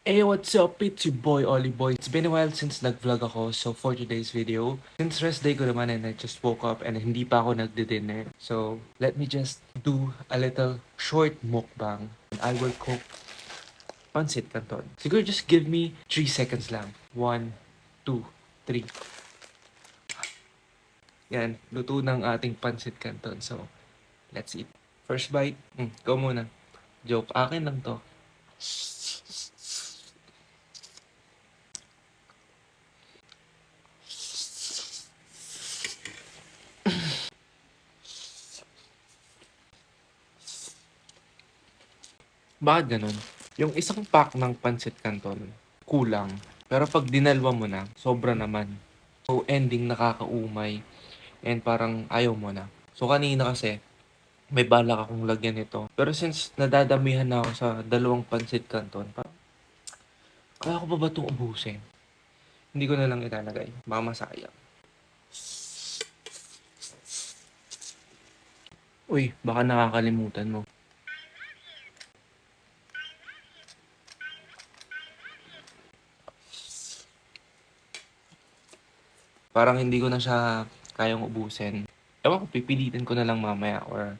Hey, what's up? It's your boy, Ollie Boy. It's been a while since nag-vlog ako, so for today's video, since rest day ko naman and I just woke up and hindi pa ako nagdi-dinner, so let me just do a little short mukbang. I will cook pancit canton. Siguro just give me 3 seconds lang. 1, 2, 3. Yan, luto ng ating pancit canton. So, let's eat. First bite, go muna. Joke, akin lang to. Bakit ganun? Yung isang pack ng pancit canton, kulang. Pero pag dinalwa mo na, sobra naman. So, ending nakakaumay. And parang ayaw mo na. So, kanina kasi, may balak akong lagyan nito. Pero since nadadamihan na ako sa dalawang pancit canton, kaya ko pa ba itong ubusin? Hindi ko na lang ilalagay. Baka masayang. Uy, baka nakakalimutan mo. Parang hindi ko na siya kayang ubusin. Ewan ko, pipilitin ko na lang mamaya or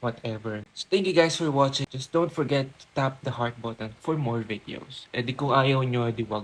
whatever. So thank you guys for watching. Just don't forget to tap the heart button for more videos. E di kung ayaw nyo, di wag